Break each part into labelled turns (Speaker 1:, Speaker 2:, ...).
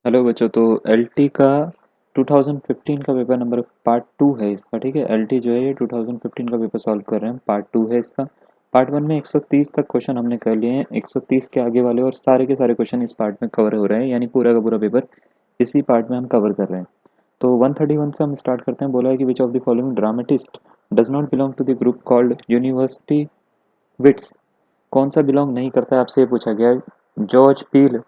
Speaker 1: Hello बच्चों। तो LT का 2015 का पेपर नंबर पार्ट टू है इसका। ठीक है, एलटी जो है ये 2015 का पेपर सॉल्व कर रहे हैं। पार्ट टू है इसका। पार्ट वन में 130 तक क्वेश्चन हमने कर लिए हैं। 130 के आगे वाले और सारे के सारे क्वेश्चन इस पार्ट में कवर हो रहे हैं, यानी पूरा का पूरा पेपर इसी पार्ट में हम कवर कर रहे हैं। तो 131 से हम स्टार्ट करते हैं। बोला है कि which of the following dramatist does not belong to the group called university wits. कौन सा बिलोंग नहीं करता है, आपसे ये पूछा गया है। जॉर्ज पील,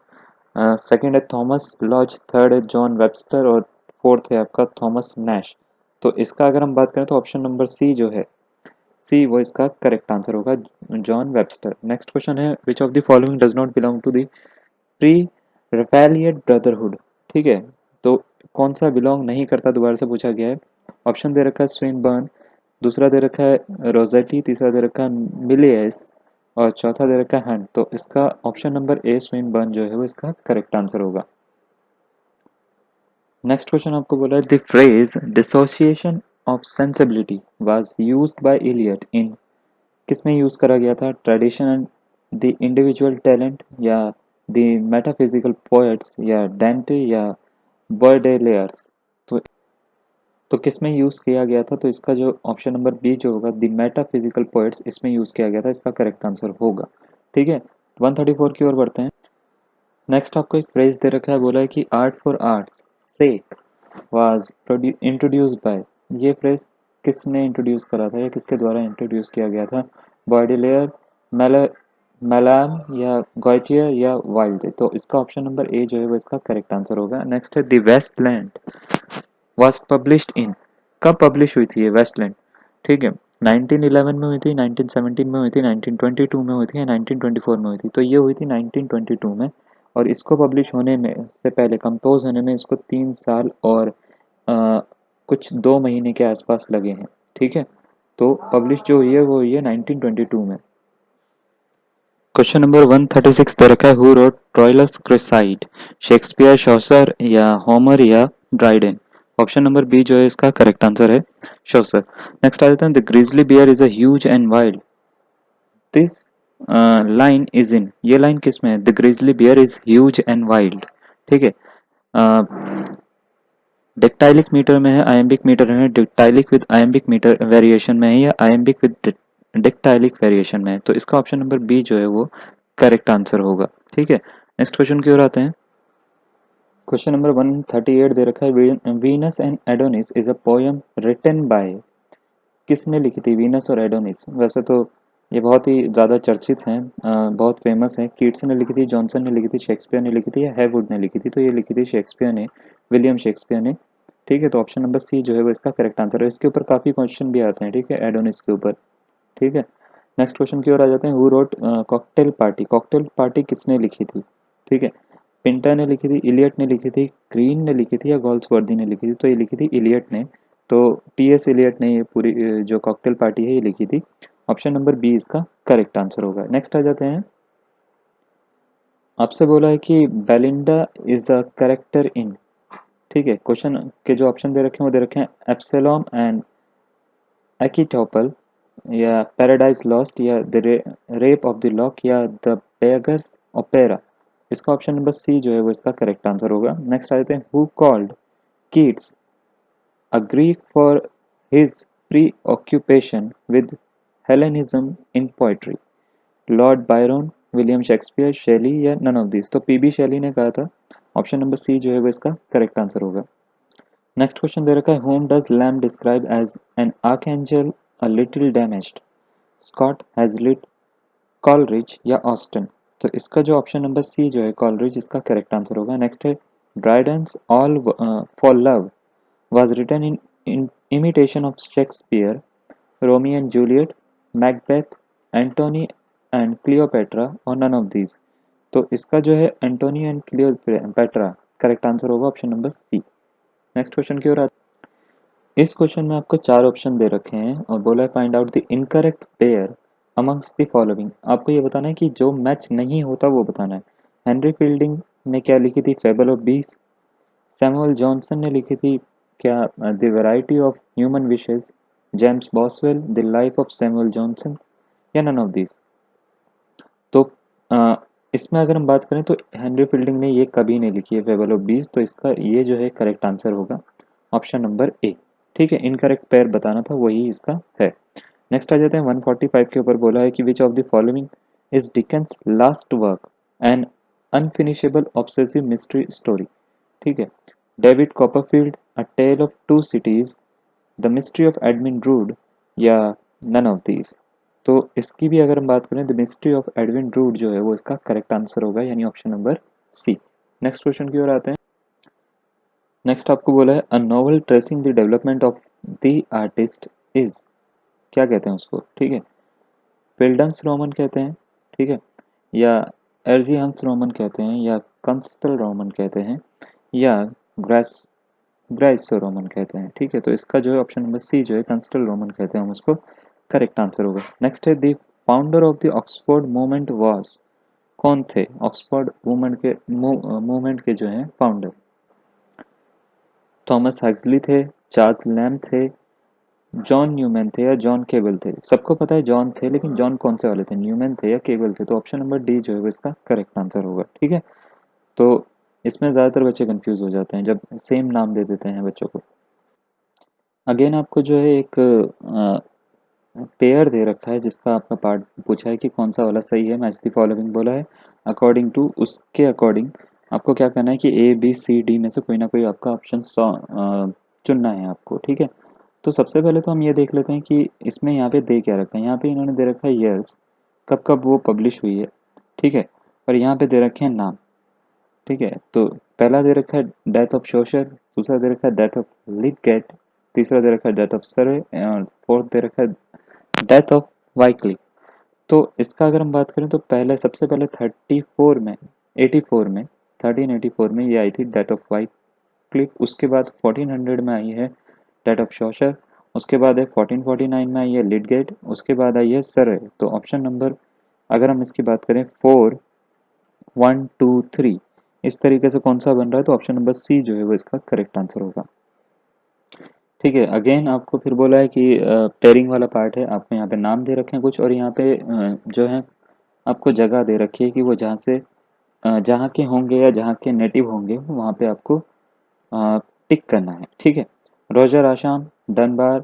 Speaker 1: सेकंड है थॉमस लॉज, थर्ड है जॉन वेबस्टर और फोर्थ है आपका थॉमस नैश। तो इसका अगर हम बात करें तो ऑप्शन नंबर सी जो है, सी वो इसका करेक्ट आंसर होगा, जॉन वेबस्टर। नेक्स्ट क्वेश्चन है which of the following does not belong to the pre Raphaelite brotherhood. ठीक है, तो कौन सा बिलोंग नहीं करता, दोबारा से पूछा गया है। ऑप्शन दे रखा है स्विनबर्न, दूसरा दे रखा है रोजेटी, तीसरा दे रखा है मिलियस और चौथा दे रखा है हंट। तो इसका ऑप्शन नंबर ए स्विनबर्न जो है वो इसका करेक्ट आंसर होगा। नेक्स्ट क्वेश्चन आपको बोला है the phrase dissociation of sensibility was used by Eliot in, किसमें यूज करा गया था। Tradition and the individual talent, या द मेटाफिजिकल पोएट्स, या डेंटे, या बर्डेलियर्स। तो किसमें यूज किया गया था। तो इसका जो ऑप्शन नंबर बी जो होगा द मेटाफिजिकल पोएट्स, इसमें यूज किया गया था, इसका करेक्ट आंसर होगा। ठीक है, 134 की ओर बढ़ते हैं। नेक्स्ट आपको एक फ्रेज दे रखा है, बोला है कि art for art's sake was introduced by. ये फ्रेज किसने इंट्रोड्यूस करा था या किसके द्वारा इंट्रोड्यूस किया गया था। बॉर्डिलेयर, मैलाम, या गॉइटियर, या वाइल्ड। तो इसका ऑप्शन नंबर ए जो है वो इसका करेक्ट आंसर होगा। नेक्स्ट है the waste land was published in, कब पब्लिश हुई थी ये वेस्टलैंड। ठीक है, 1911 में हुई थी, 1917 में हुई थी, 1922 में हुई थी, या 1924 में हुई थी। तो ये हुई थी 1922 में, और इसको पब्लिश होने में से पहले, कंपोज होने में इसको 3 साल और कुछ 2 महीने के आसपास लगे हैं। ठीक है, तो पब्लिश जो हुई है वो हुई है 1922 में। क्वेश्चन नंबर 136 दे रखा है हु रोट ट्रोइलस क्रिसाइड, शेक्सपियर, शॉसर, या होमर, या ड्राइडेन। ऑप्शन नंबर बी जो है इसका करेक्ट आंसर है, शॉसर। नेक्स्ट आ जाते हैं the grizzly bear is a huge and wild, this line is in, ये लाइन किस में है। The grizzly bear is huge and wild. ठीक है, डिक्टाइलिक मीटर में है, आयम्बिक मीटर में है, डिक्टाइलिक विद आयम्बिक मीटर वेरिएशन में है, या आयम्बिक विद डिक्टाइलिक वेरिएशन में है। तो इसका ऑप्शन नंबर बी जो है वो करेक्ट आंसर होगा। ठीक है, नेक्स्ट क्वेश्चन की ओर आते हैं। क्वेश्चन नंबर 138 दे रखा है Venus and Adonis is a poem written by, किसने लिखी थी वीनस और एडोनिस। वैसे तो ये बहुत ही ज़्यादा चर्चित हैं, बहुत फेमस है। कीट्स ने लिखी थी, जॉनसन ने लिखी थी, शेक्सपियर ने लिखी थी, या हैवुड ने लिखी थी। तो ये लिखी थी शेक्सपियर ने, विलियम शेक्सपियर ने। ठीक है, तो ऑप्शन नंबर सी जो है वो इसका करेक्ट आंसर है। इसके ऊपर काफ़ी क्वेश्चन भी आते हैं, ठीक है, एडोनिस के ऊपर। ठीक है, नेक्स्ट क्वेश्चन की ओर आ जाते हैं। Who wrote cocktail party, cocktail party किसने लिखी थी। ठीक है, पिंटर ने लिखी थी, इलियट ने लिखी थी, ग्रीन ने लिखी थी, या गोल्सवर्दी ने लिखी थी। तो ये लिखी थी इलियट ने। तो टी.एस. इलियट ने ये पूरी जो कॉकटेल पार्टी है ये लिखी थी। ऑप्शन नंबर बी इसका करेक्ट आंसर होगा। नेक्स्ट आ जाते हैं। आपसे बोला है कि Belinda is a character in. ठीक है, क्वेश्चन के जो ऑप्शन दे रखे हैं वो दे रखे हैं एप्सिलॉन एंड एक्टोपल, या पैराडाइज लॉस्ट, या the rape of the lock, या द बेगर्स ओपेरा। इसका ऑप्शन नंबर सी जो है वो इसका करेक्ट आंसर होगा। नेक्स्ट आ जाते हैं who called Keats a Greek for his preoccupation with Hellenism in poetry. Lord Byron, William Shakespeare, Shelley, या नन ऑफ दिस। तो पीबी शेली ने कहा था। ऑप्शन नंबर सी जो है वो इसका करेक्ट आंसर होगा। नेक्स्ट क्वेश्चन दे रखा है whom does Lamb describe as an archangel a little damaged, Scott, Hazlitt, Coleridge, या ऑस्टन। तो इसका जो ऑप्शन नंबर सी जो है कॉलरिज, इसका करेक्ट आंसर होगा। नेक्स्ट है Dryden's all for love was written in imitation of Shakespeare, Romeo and Juliet, Macbeth, Antony and Cleopatra, और none of these। तो इसका जो है Antony and Cleopatra correct answer होगा, option number C. Next question की ओर आते हैं। इस क्वेश्चन में आपको 4 ऑप्शन दे रखे हैं और बोला है find out the incorrect pair amongst the following. आपको ये बताना है कि जो मैच नहीं होता वो बताना है। हेनरी फील्डिंग ने क्या लिखी थी, फेबल ऑफ बीस। सैमुअल जॉनसन ने लिखी थी क्या the variety of human wishes. James Boswell, the life of Samuel Johnson, या नन ऑफ दिस। तो इसमें अगर हम बात करें तो हेनरी फील्डिंग ने ये कभी नहीं लिखी है फेबल ऑफ बीस, तो इसका ये जो है करेक्ट आंसर होगा ऑप्शन नंबर ए। ठीक है, इनकरेक्ट पेयर बताना था, वही इसका है। नेक्स्ट आ जाते हैं 145 के ऊपर। बोला है कि which of the following is Dickens last work an unfinishable obsessive mystery story. ठीक है, David Copperfield, a tale of two cities, the mystery of Edwin Drood, या नन ऑफ दीज। तो इसकी भी अगर हम बात करें, the mystery of Edwin Drood जो है वो इसका करेक्ट आंसर होगा, यानी option number C. Next question की ओर आते हैं। नेक्स्ट आपको बोला है a novel tracing the development of the artist is, क्या कहते हैं उसको? ठीक है, पिल्डन्स रोमन कहते हैं, ठीक है, या एर्जियंस रोमन कहते हैं, या कंस्टल रोमन कहते हैं, या ग्रेस ग्रेसो रोमन कहते हैं। ठीक है, तो इसका जो है ऑप्शन नंबर सी जो है कंस्टल रोमन कहते हैं हम उसको, करेक्ट आंसर होगा। नेक्स्ट है the founder of the Oxford movement was, कौन थे ऑक्सफोर्ड मूवमेंट के जो हैं फाउंडर? थॉमस हक्सली थे, चार्ल्स लैम्ब थे, जॉन न्यूमैन थे, या जॉन केबल थे? सबको पता है जॉन थे, लेकिन जॉन कौन से वाले थे, न्यूमैन थे या केबल थे? तो ऑप्शन नंबर डी जो है वो इसका करेक्ट आंसर होगा। ठीक है, तो इसमें ज़्यादातर बच्चे कंफ्यूज हो जाते हैं जब सेम नाम दे देते हैं बच्चों को। अगेन आपको जो है एक पेयर दे रखा है जिसका आपका पार्ट पूछा है कि कौन सा वाला सही है। मैच द फॉलोइंग बोला है, अकॉर्डिंग टू उसके अकॉर्डिंग आपको क्या करना है कि ए बी सी डी में से कोई ना कोई आपका ऑप्शन चुनना है आपको। ठीक है, तो सबसे पहले तो हम ये देख लेते हैं कि इसमें यहाँ पे दे क्या रखा है। यहाँ पे इन्होंने दे रखा है ईयर्स, कब कब वो पब्लिश हुई है। ठीक है, और यहाँ पे दे रखे हैं नाम। ठीक है, तो पहला दे रखा है डेथ ऑफ शोशर, दूसरा दे रखा है डेथ ऑफ लिथगेट, तीसरा दे रखा है डेथ ऑफ सर्वे, और फोर्थ दे रखा है डेथ ऑफ वाइकली। तो इसका अगर हम बात करें तो पहले सबसे पहले 34 में 84 में 1384 में ये आई थी डेथ ऑफ वाइकलिफ। उसके बाद 1400 में आई है डेथ ऑफ शॉशर। उसके बाद है 1449 में आई है लिडगेट। उसके बाद आई है सर्वे। तो ऑप्शन नंबर अगर हम इसकी बात करें 4 1 2 3 इस तरीके से कौन सा बन रहा है, तो ऑप्शन नंबर सी जो है वो इसका करेक्ट आंसर होगा। ठीक है, अगेन आपको फिर बोला है कि पेयरिंग वाला पार्ट है। आपको यहाँ पे नाम दे रखे हैं कुछ, और यहाँ पे जो है आपको जगह दे रखी है कि वो जहाँ से जहाँ के होंगे या जहाँ के नेटिव होंगे वहाँ पे आपको टिक करना है। ठीक है, रोजर आशाम, डनबार,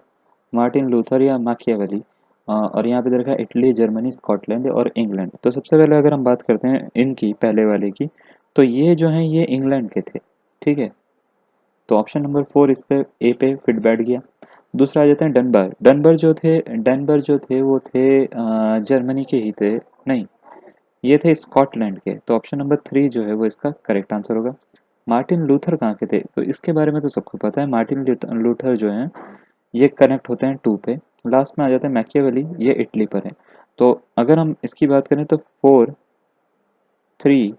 Speaker 1: मार्टिन लूथर, या माकियावेली। और यहाँ पे दे रखा है इटली, जर्मनी, स्कॉटलैंड और इंग्लैंड। तो सबसे पहले अगर हम बात करते हैं इनकी पहले वाले की, तो ये जो हैं ये इंग्लैंड के थे। ठीक है, तो ऑप्शन नंबर 4 इस पे ए पे फिट बैठ गया। दूसरा आ जाते हैं डनबर। डनबर जो थे वो थे जर्मनी के ही थे, नहीं, ये थे स्कॉटलैंड के। तो ऑप्शन नंबर 3 जो है वो इसका करेक्ट आंसर होगा। मार्टिन लूथर कहाँ के थे? तो इसके बारे में तो सबको पता है, मार्टिन लूथर जो हैं ये कनेक्ट होते हैं 2 पे। लास्ट में आ जाते हैं मैकियावेली, ये इटली पर है। तो अगर हम इसकी बात करें तो 4 3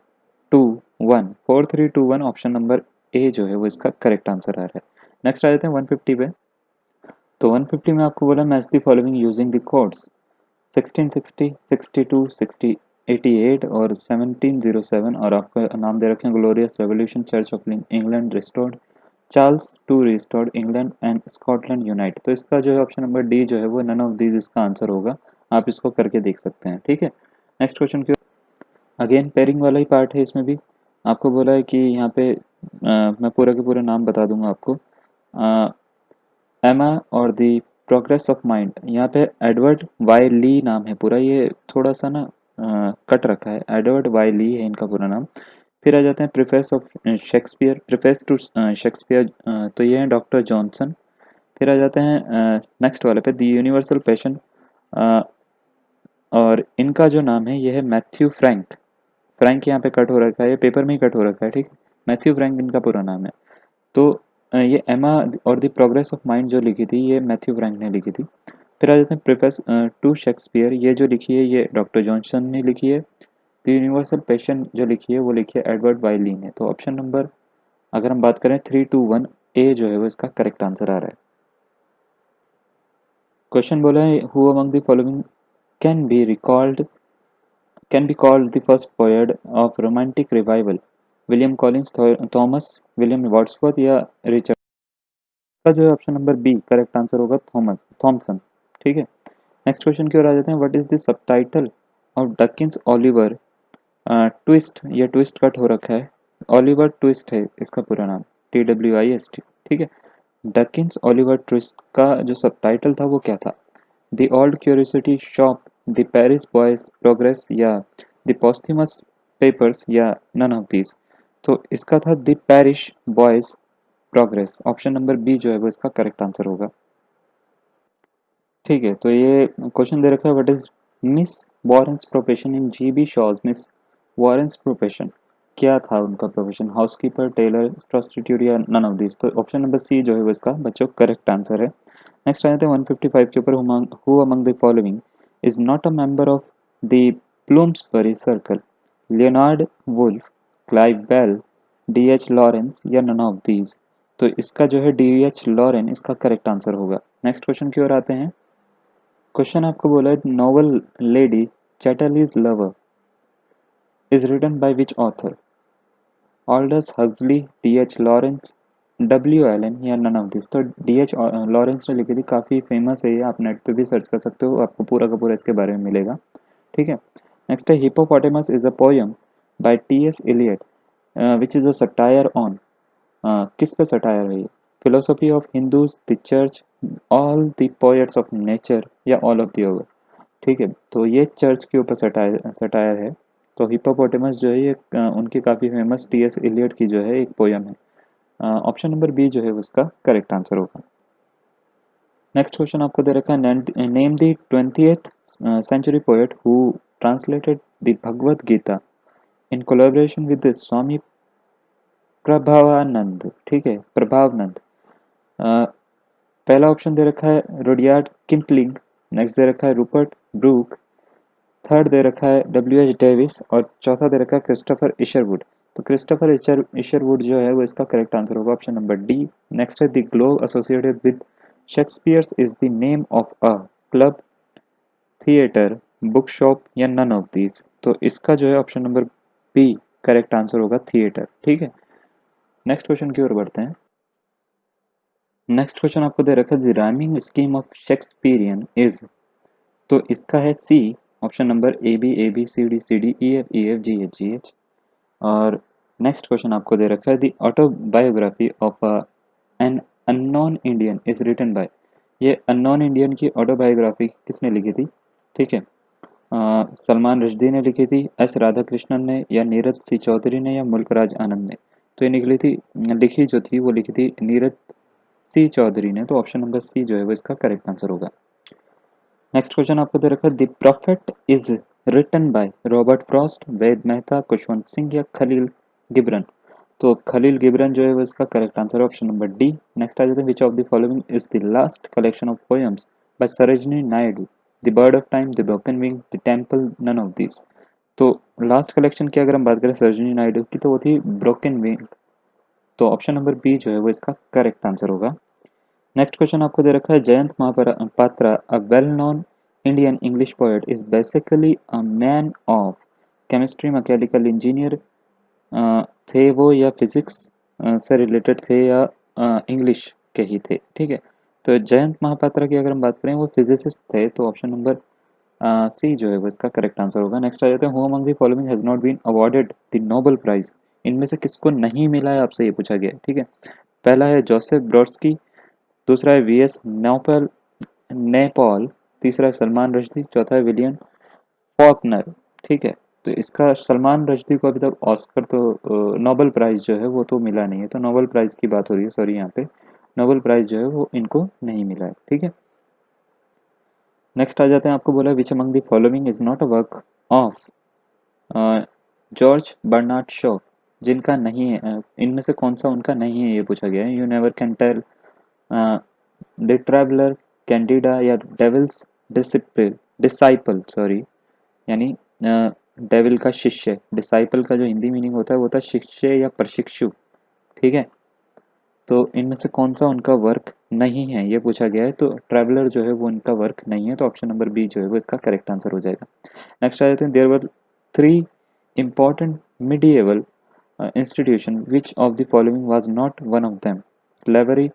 Speaker 1: 2 1 ऑप्शन नंबर ए जो है वो इसका करेक्ट आंसर आ रहा है। नेक्स्ट आ जाते हैं 150 पे। तो 150 में आपको बोला match the following using the codes 1660, 62, 60, 88 और 1707। और आपका नाम दे रखे हैं glorious revolution, church of England restored, Charles to restored England and Scotland unite. तो इसका जो है ऑप्शन नंबर डी जो है वो नन ऑफ दीज इसका आंसर होगा। आप इसको करके देख सकते हैं। ठीक है, नेक्स्ट क्वेश्चन की, अगेन पेयरिंग वाला ही पार्ट है इसमें भी। आपको बोला है कि यहाँ पे मैं पूरा के पूरा नाम बता दूंगा आपको। एमा और द प्रोग्रेस ऑफ माइंड, यहाँ पे एडवर्ड वाई ली नाम है पूरा, ये थोड़ा सा ना कट रखा है, एडवर्ड वाई ली है इनका पूरा नाम। फिर आ जाते हैं preface of Shakespeare, preface to Shakespeare, तो ये हैं डॉक्टर जॉनसन। फिर आ जाते हैं नेक्स्ट वाले पे द यूनिवर्सल पैशन, और इनका जो नाम है ये है मैथ्यू फ्रैंक। फ्रैंक यहाँ पे कट हो रखा है, ये पेपर में ही कट हो रखा है। ठीक, मैथ्यू फ्रैंक इनका पूरा नाम है। तो ये एमा और द प्रोग्रेस ऑफ माइंड जो लिखी थी ये मैथ्यू फ्रैंक ने लिखी थी। फिर आ जाते हैं प्रिफेस टू शेक्सपियर, ये जो लिखी है ये डॉक्टर जॉनसन ने लिखी है। द यूनिवर्सल पैशन जो लिखी है वो लिखी है एडवर्ड वाइली ने। तो ऑप्शन नंबर अगर हम बात करें 3 2 1 ए जो है वो इसका करेक्ट आंसर आ रहा है। क्वेश्चन बोला है who among the following can be recalled can be called the first poet of romantic revival, William Collins, Thomas William Wordsworth, या रिचर्ड? का जो है option number B correct answer होगा, थॉमस थॉमसन। ठीक है, नेक्स्ट क्वेश्चन की ओर आ जाते हैं। What is the subtitle of Dickens Oliver Twist, ये ट्विस्ट कट हो रखा है, ऑलिवर ट्विस्ट है इसका पूरा नाम, TWIST, ठीक है। डकिंस ओलिवर ट्विस्ट का जो सबटाइटल था वो क्या था? The old curiosity shop, the parish boy's progress, या द पोस्थुमस पेपर्स, या नन ऑफ दीज। तो इसका था the parish boy's progress. Option number B जो है वो इसका करेक्ट आंसर होगा। ठीक है, तो ये क्वेश्चन दे रखा है, what is Miss Warren's profession in GB Shaw's. Miss Warren's profession क्या था उनका प्रोफेशन? हाउसकीपर, टेलर, प्रोस्टिट्यूट, या नन ऑफ दिस। तो ऑप्शन नंबर सी जो है वो इसका बच्चों करेक्ट आंसर है। नेक्स्ट आ जाते हैं 155 के ऊपर, who among the following is not a member of the Bloomsbury circle? Leonard Woolf, Clive Bell, DH Lawrence, या नन ऑफ दीज। तो इसका जो है DH लॉरेन इसका करेक्ट आंसर होगा। नेक्स्ट क्वेश्चन की ओर आते हैं। क्वेश्चन आपको बोला है, novel Lady Chatterley's lover is written by which author? Aldous Huxley, DH Lawrence, W Allen, या नन ऑफ दिस। तो DH लॉरेंस ने लिखी थी, काफ़ी फेमस है ये, आप नेट पे भी सर्च कर सकते हो, आपको पूरा का पूरा इसके बारे में मिलेगा। ठीक है। नेक्स्ट है, hippopotamus is a poem by TS Eliot which is a satire on. किस पे सटायर है ये? Philosophy of Hindus, the church, all the poets of nature, या ऑल ऑफ द ओवर। ठीक है, तो ये चर्च के ऊपर सटायर सटायर है। तो हिप्पोपोटेमस जो है ये उनकी काफ़ी फेमस TS इलियट की जो है एक पोयम है। ऑप्शन नंबर बी जो है उसका करेक्ट आंसर होगा। नेक्स्ट क्वेश्चन आपको दे रखा है, name the 20th century poet who translated the Bhagavad Gita in collaboration with Swami Prabhavananda. ठीक है, प्रभावानंद। पहला ऑप्शन दे रखा है रुडयार्ड किपलिंग, नेक्स्ट दे रखा है रूपर्ट ब्रूक, थर्ड दे रखा है WH डेविस, और चौथा दे रखा है क्रिस्टोफर इशरवुड। तो क्रिस्टोफर इशरवुड जो है वो इसका करेक्ट आंसर होगा, ऑप्शन नंबर डी। नेक्स्ट है, the globe associated with Shakespeare's is the name of a club, theatre, book shop, या नन ऑफ दीज। तो इसका जो है option number B correct answer होगा, थिएटर। ठीक है, नेक्स्ट क्वेश्चन की ओर बढ़ते हैं। नेक्स्ट क्वेश्चन आपको दे रखा है, the rhyming scheme of Shakespearean is. तो इसका है सी, ऑप्शन नंबर ABABCDCDEFEFGHGH। और नेक्स्ट क्वेश्चन आपको दे रखा है, the autobiography of an unknown Indian is written by. ये अननोन इंडियन की ऑटोबायोग्राफी किसने लिखी थी? ठीक है, सलमान रश्दी ने लिखी थी, S राधाकृष्णन ने, या नीरज सी चौधरी ने, या मुल्कराज आनंद ने। तो ये निकली थी, लिखी जो थी वो लिखी थी नीरज सी चौधरी ने। तो ऑप्शन नंबर सी जो है वो इसका करेक्ट आंसर होगा। नेक्स्ट क्वेश्चन आपको दे रखा है, the prophet is written by Robert Frost, Ved Mehta, Khushwant Singh, या खलील गिब्रन। तो खलील गिब्रन जो है वो इसका करेक्ट आंसर है, ऑप्शन नंबर डी। नेक्स्ट आ जाते हैं, which of the following is the last collection of poems by Sarojini Naidu? The bird of time, the broken wing, the temple, none of this. तो लास्ट कलेक्शन की अगर हम बात करें सरोजिनी नायडू की, तो वो थी ब्रोकन विंग। तो ऑप्शन नंबर बी जो है वो इसका करेक्ट आंसर होगा। नेक्स्ट क्वेश्चन आपको दे रखा है, Jayanta Mahapatra, a well known Indian English poet, is basically a man of chemistry, mechanical engineer थे वो, या फिजिक्स से रिलेटेड थे, या इंग्लिश के ही थे? ठीक है, तो जयंत महापात्रा की अगर हम बात करें वो फिजिसिस्ट थे। तो ऑप्शन नंबर सी जो है वो इसका करेक्ट आंसर होगा। नेक्स्ट आ जाते हैं, who among the following has not been awarded the Nobel prize. इनमें से किसको नहीं मिला है, आपसे ये पूछा गया है। ठीक है, पहला है जोसेफ ब्रॉड्स्की, दूसरा है VS नौपल नेपॉल, तीसरा है सलमान रश्दी, चौथा है विलियम फॉकनर। ठीक है, तो इसका सलमान रश्दी को अभी तक ऑस्कर तो नोबेल प्राइज जो है वो तो मिला नहीं है। तो नोबेल प्राइज की बात हो रही है, सॉरी, यहाँ पे नोबेल प्राइज जो है वो इनको नहीं मिला है। ठीक है, नेक्स्ट आ जाते हैं, आपको बोला which among the following is not a work of George Bernard Shaw, जिनका नहीं है, इनमें से कौन सा उनका नहीं है ये पूछा गया है। You never can tell, the traveller, Candida, या डेविल्स डिसाइपल, सॉरी, यानी डेविल का शिष्य। डिसाइपल का जो हिंदी मीनिंग होता है वो होता है शिष्य या प्रशिक्षु। ठीक है, तो इनमें से कौन सा उनका वर्क नहीं है ये पूछा गया है। तो ट्रैवलर जो है वो उनका वर्क नहीं है, तो ऑप्शन नंबर बी जो है वो इसका करेक्ट आंसर हो जाएगा। नेक्स्ट आ जाते हैं, there were 3 important medieval institution, which of the following was not one of them? Slavery,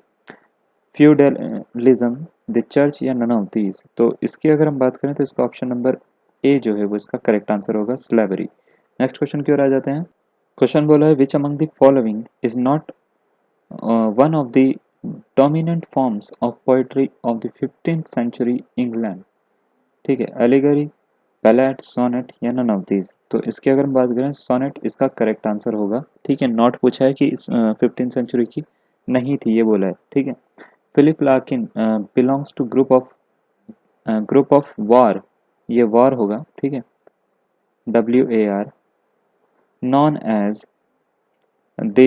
Speaker 1: feudalism, the church, या नन ऑफ दीज। तो इसकी अगर हम बात करें तो इसका ऑप्शन नंबर ए जो है वो इसका करेक्ट आंसर होगा, स्लेवरी। नेक्स्ट क्वेश्चन की ओर आ जाते हैं। क्वेश्चन बोला है which among the following is not one of the dominant forms of poetry of the 15th century England. ठीक है, एलिगरी, बैलेट, सोनेट या नन ऑफ दीज। तो इसकी अगर हम बात करें सोनेट इसका करेक्ट आंसर होगा। ठीक है, नॉट पूछा है कि इस 15th सेंचुरी की नहीं थी, ये बोला है। ठीक है, Philip Larkin belongs to group of war, ये वार होगा। ठीक है, WAR, known as the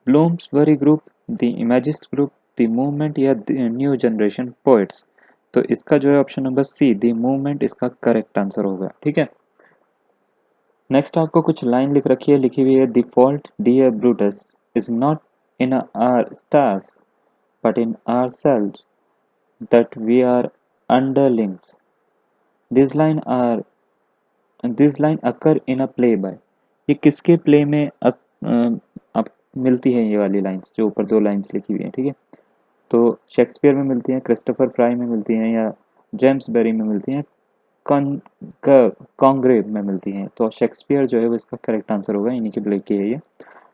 Speaker 1: Bloomsbury group, the imagist group, the movement या न्यू जनरेशन पोएट्स। तो इसका जो है option number C the movement इसका करेक्ट आंसर होगा। ठीक है, नेक्स्ट आपको कुछ लाइन लिख रखी है, लिखी हुई है the fault dear Brutus is not in our stars but in ourselves that we are underlings. This line are this line occur in a play by. ये किसके प्ले में अब मिलती है ये वाली लाइंस, जो ऊपर दो लाइंस लिखी हुई है। ठीक है, तो शेक्सपियर में मिलती हैं, क्रिस्टोफर फ्राई में मिलती हैं, या जेम्स बेरी में मिलती हैं, कॉन्ग्रेव में मिलती हैं। तो शेक्सपियर जो है वो इसका करेक्ट आंसर होगा, इन्हीं की प्ले की है ये।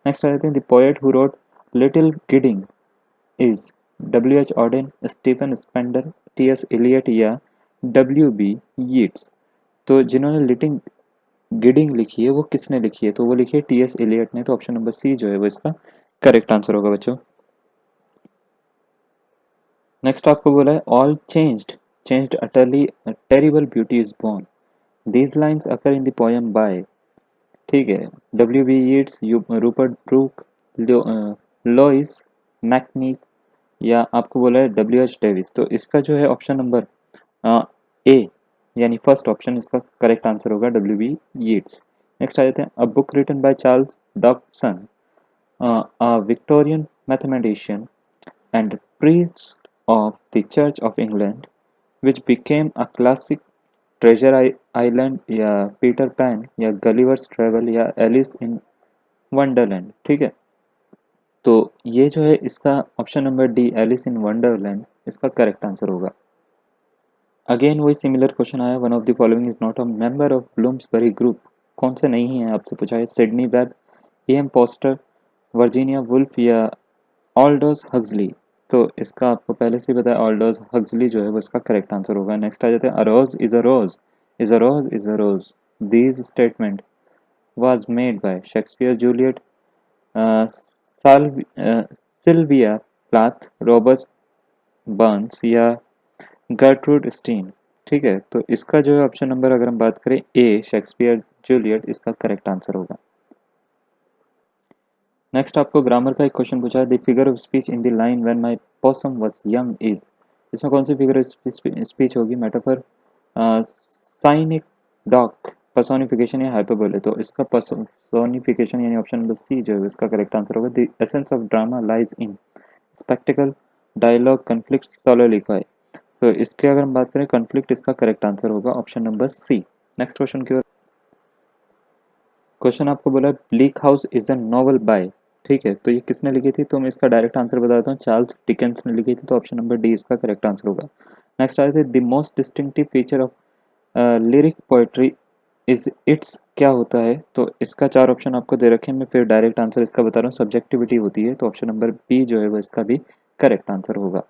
Speaker 1: नेक्स्ट आ जाते हैं the poet who wrote Little Gidding is WH Auden, Stephen Spender, TS Eliot या WB यीट्स। तो जिन्होंने लिटिल गिडिंग लिखी है वो किसने लिखी है? तो वो लिखी है TS इलियट ने। तो ऑप्शन नंबर सी जो है वो इसका करेक्ट आंसर होगा बच्चों। नेक्स्ट आपको बोला है all changed utterly terrible beauty is born. These lines occur in the poem by. ठीक है, WB Yeats, Rupert Brooke, Louis MacNeice या आपको बोला है WH डेविस। तो इसका जो है ऑप्शन नंबर ए यानी फर्स्ट ऑप्शन इसका करेक्ट आंसर होगा, WB यीट्स। नेक्स्ट आ जाते हैं a book written by Charles Dodgson, a Victorian mathematician and priest of the Church of England, which became a classic, Treasure Island या Peter Pan या Gulliver's travel या Alice in Wonderland. ठीक है, तो ये जो है इसका option number D Alice in Wonderland इसका करेक्ट आंसर होगा। अगेन वही सिमिलर क्वेश्चन आया, one of the following is not a member of Bloomsbury group. कौन से नहीं है आपसे पूछा है? Sidney Webb, AM Forster, Virginia Woolf या ऑल्डोस हक्सली। तो इसका आपको पहले से ही पता है, ऑल्डोस हक्सली जो है वो इसका करेक्ट आंसर होगा। नेक्स्ट आ जाते हैं a rose is a rose, is a rose is a rose, this statement was made by Shakespeare, Juliet, Sylvia Plath, Robert Burns या गर्ट्रूड स्टीन। ठीक है, तो इसका जो है ऑप्शन नंबर अगर हम बात करें ए शेक्सपियर जूलियट इसका करेक्ट आंसर होगा। नेक्स्ट आपको ग्रामर का एक क्वेश्चन पूछा है the figure of speech in the line when my POSSUM was young is. इसमें कौन सी फिगर ऑफ स्पीच होगी? मेटाफर, साइनिक, डॉक, पर्सोनिफिकेशन या हाइपरबोले। तो इसका पर्सोनिफिकेशन यानी ऑप्शन नंबर सी जो है इसका करेक्ट आंसर होगा। The essence of drama lies in spectacle, dialogue, conflict, soliloquy. तो इसके अगर हम बात करें कन्फ्लिक्ट इसका करेक्ट आंसर होगा, option number C. Next question की ओर। क्वेश्चन आपको बोला Bleak House is a novel by. ठीक है, तो ये किसने लिखी थी? तो मैं इसका डायरेक्ट आंसर बताता हूँ, चार्ल्स डिकेंस ने लिखी थी। तो ऑप्शन नंबर डी इसका करेक्ट आंसर होगा। नेक्स्ट आया थे the most distinctive feature of lyric poetry is it's, क्या होता है? तो इसका चार ऑप्शन आपको दे रखे हैं, मैं फिर डायरेक्ट आंसर इसका बता रहा हूँ, सब्जेक्टिविटी होती है। तो ऑप्शन नंबर बी जो है वो इसका भी करेक्ट आंसर होगा।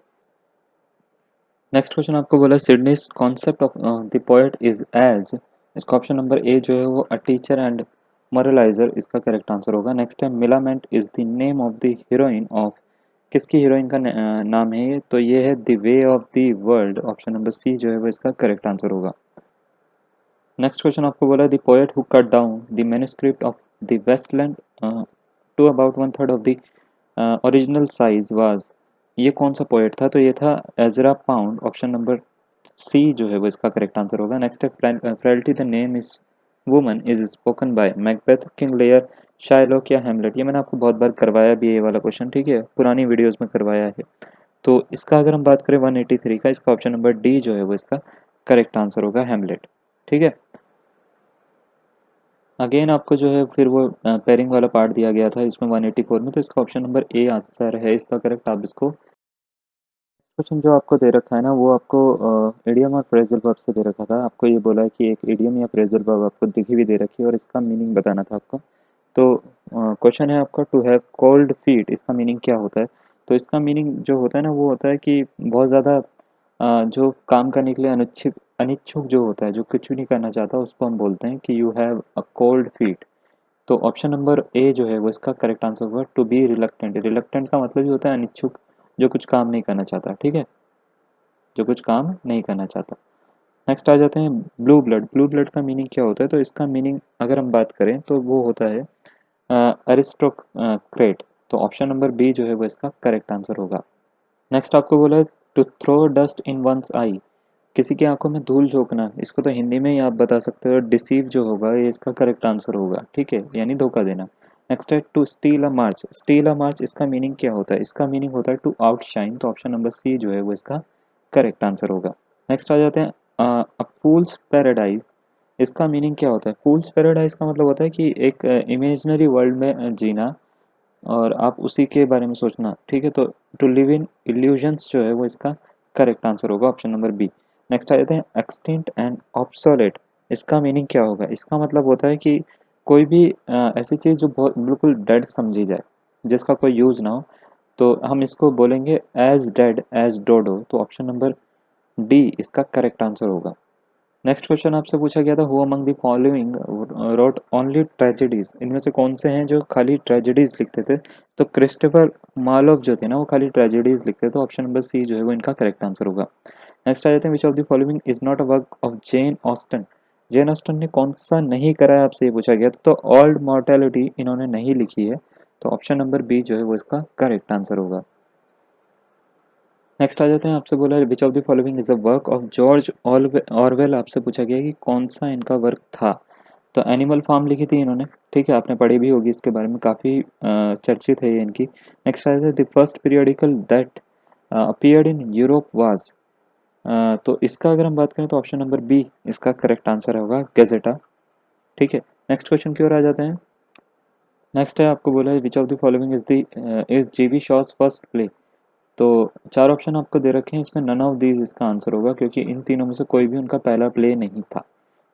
Speaker 1: नेक्स्ट क्वेश्चन आपको बोला Sidney's concept of the poet is as. इसका ऑप्शन नंबर ए जो है वो अ टीचर एंड मोरलाइजर इसका करेक्ट आंसर होगा। नेक्स्ट है Millamant is the name of the heroine of, किसकी हीरोइन का नाम है ये? तो ये है the way of the world, option number C जो है वो इसका करेक्ट आंसर होगा। नेक्स्ट क्वेश्चन आपको बोला the poet who cut down the manuscript of the Waste Land to about one third of the original size was. ये कौन सा पोएट था? तो ये था Ezra Pound, option number C जो है वो इसका करेक्ट आंसर होगा। नेक्स्ट है frailty the name is woman is spoken by Macbeth, King Lear, Shylock या हेमलेट। ये मैंने आपको बहुत बार करवाया भी है ये वाला क्वेश्चन, ठीक है, पुरानी वीडियोस में करवाया है। तो इसका अगर हम बात करें 183 का, इसका ऑप्शन नंबर डी जो है वो इसका करेक्ट आंसर होगा, हेमलेट। ठीक है, अगेन आपको जो है फिर वो पेयरिंग वाला पार्ट दिया गया था इसमें 184 में। तो इसका ऑप्शन नंबर ए आंसर है इसका करेक्ट, आप इसको क्वेश्चन जो आपको दे रखा है ना वो आपको इडियम और फ्रेजल वर्ब से दे रखा था। आपको ये बोला है कि एक इडियम या फ्रेजल वर्ब आपको दिखी भी दे रखी है और इसका मीनिंग बताना था आपको। तो क्वेश्चन है आपका, टू हैव कोल्ड फीट, इसका मीनिंग क्या होता है? तो इसका मीनिंग जो होता है ना वो होता है कि बहुत ज़्यादा जो काम करने के लिए अनिच्छुक अनिच्छुक जो होता है, जो कुछ भी नहीं करना चाहता, उसको हम बोलते हैं कि you have a cold feet. तो ऑप्शन नंबर ए जो है वो इसका करेक्ट आंसर होगा, टू बी रिलक्टेंट। रिलक्टेंट का मतलब ही होता है अनिच्छुक, जो कुछ काम नहीं करना चाहता, ठीक है, जो कुछ काम नहीं करना चाहता। नेक्स्ट आ जाते हैं ब्लू ब्लड। ब्लू ब्लड का मीनिंग क्या होता है? तो इसका मीनिंग अगर हम बात करें तो वो होता है अरिस्टोक्रेट। तो ऑप्शन नंबर बी जो है वो इसका करेक्ट आंसर होगा। नेक्स्ट आपको बोला है to throw dust in one's eye, किसी की आंखों में धूल झोंकना। इसको तो हिंदी में ही आप बता सकते हो, डिसीव जो होगा ये इसका करेक्ट आंसर होगा, ठीक है, यानी धोखा देना। नेक्स्ट है to steal a march. Steal a march, इसका मीनिंग क्या होता है? इसका मीनिंग होता है टू आउटशाइन। तो ऑप्शन नंबर सी जो है वो इसका करेक्ट आंसर होगा। नेक्स्ट आ जाते हैं अ फूल्स पैराडाइज। इसका मीनिंग क्या होता है? फूल्स पैराडाइज का मतलब होता है कि एक इमेजिनरी वर्ल्ड में जीना और आप उसी के बारे में सोचना, ठीक है। तो टू लिव इन इल्यूजन्स जो है वो इसका करेक्ट आंसर होगा, ऑप्शन नंबर बी। नेक्स्ट आ जाते हैं एक्सटिंक्ट एंड ऑब्सोलेट। इसका मीनिंग क्या होगा? इसका मतलब होता है कि कोई भी ऐसी चीज़ जो बहुत बिल्कुल डेड समझी जाए, जिसका कोई यूज़ ना हो, तो हम इसको बोलेंगे एज डेड एज डोडो। तो ऑप्शन नंबर डी इसका करेक्ट आंसर होगा। नेक्स्ट क्वेश्चन आपसे पूछा गया था, who among the following wrote only tragedies. इनमें से कौन से हैं जो खाली ट्रेजेडीज लिखते थे? तो क्रिस्टोफर मार्लोव जो थे ना वो खाली ट्रेजेडीज लिखते थे। तो ऑप्शन नंबर सी जो है वो इनका करेक्ट आंसर होगा। नेक्स्ट आ जाते हैं, which of the following is not a work of Jane Austen. Jane Austen ने कौन सा नहीं करा है, आपसे ये पूछा गया था। तो ऑल्ड मॉर्टेलिटी इन्होंने नहीं लिखी है। तो ऑप्शन नंबर बी जो है वो इसका करेक्ट आंसर होगा। नेक्स्ट आ जाते हैं, आपसे बोला है which of the following is a work of George Orwell. आपसे पूछा गया है कि कौन सा इनका वर्क था। तो एनिमल फार्म लिखी थी इन्होंने, ठीक है, आपने पढ़ी भी होगी इसके बारे में, काफ़ी चर्चित है ये इनकी। नेक्स्ट आ जाता है the first periodical that appeared in Europe was. तो इसका अगर हम बात करें तो ऑप्शन नंबर बी इसका करेक्ट आंसर होगा, गजेटा, ठीक है। नेक्स्ट क्वेश्चन की ओर आ जाते हैं। नेक्स्ट है, आपको बोला है which of the following is जीवी शॉज फर्स्ट प्ले। तो चार ऑप्शन आपको दे रखे हैं, इसमें नन ऑफ दीज इसका आंसर होगा, क्योंकि इन तीनों में से कोई भी उनका पहला प्ले नहीं था,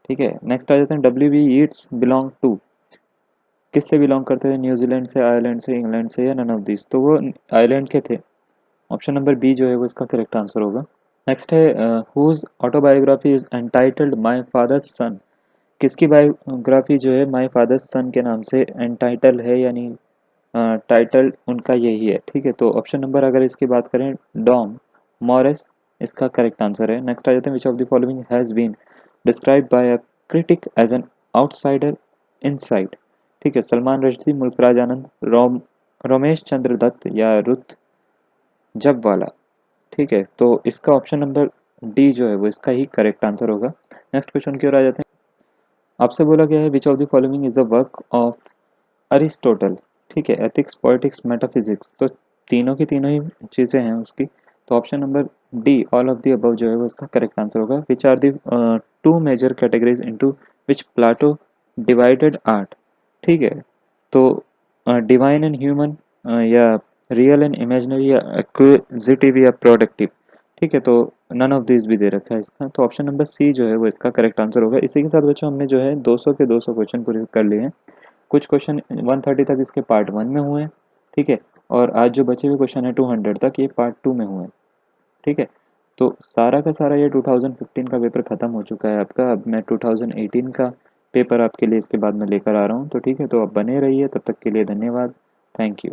Speaker 1: ठीक है। नेक्स्ट आ जाते हैं, W B Yeats belong to, किससे बिलोंग करते थे? न्यूजीलैंड से, आयरलैंड से, इंग्लैंड से, या नन ऑफ दीज। तो वो आयरलैंड के थे। ऑप्शन नंबर बी जो है वो इसका करेक्ट आंसर होगा। नेक्स्ट है whose autobiography is entitled my father's son. किसकी बायोग्राफी जो है माई फादर्स सन के नाम से एंटाइटल है, यानी टाइटल उनका यही है, ठीक है। तो ऑप्शन नंबर अगर इसकी बात करें, डॉम मॉरिस इसका करेक्ट आंसर है। नेक्स्ट आ जाते हैं, which of the following has been describe by a critic as an outsider inside. ठीक है, सलमान रश्दी, मुल्कराज आनंद, रोमेश चंद्र दत्त, या रुत जबवाला, ठीक है। तो इसका ऑप्शन नंबर डी जो है वो इसका ही करेक्ट आंसर होगा। नेक्स्ट क्वेश्चन की ओर आ जाते हैं। आपसे बोला गया है which of the following is a work of Aristotle, ठीक है, एथिक्स, पॉलिटिक्स, मेटाफिजिक्स। तो तीनों की तीनों ही चीज़ें हैं उसकी। तो option number D all of the above जो है वो इसका करेक्ट आंसर होगा। Which are the two major categories into which Plato divided art, ठीक है। तो डिवाइन एंड ह्यूमन, या रियल एंड इमेजिनरी, या एक्विजिटिव, या प्रोडक्टिव, ठीक है। तो नन ऑफ दिस भी दे रखा है इसका। तो ऑप्शन नंबर सी जो है वो इसका करेक्ट आंसर होगा। इसी के साथ बच्चों हमने जो है 200 के 200 क्वेश्चन पूरे कर लिए हैं। कुछ क्वेश्चन 130 तक इसके पार्ट 1 में हुए हैं, ठीक है, और आज जो बचे हुए क्वेश्चन है 200 तक, ये पार्ट 2 में हुए हैं, ठीक है। तो सारा का सारा ये 2015 का पेपर ख़त्म हो चुका है आपका। अब मैं 2018 का पेपर आपके लिए इसके बाद में लेकर आ रहा हूँ, तो ठीक है, तो आप बने रहिए, तब तक के लिए धन्यवाद, थैंक यू।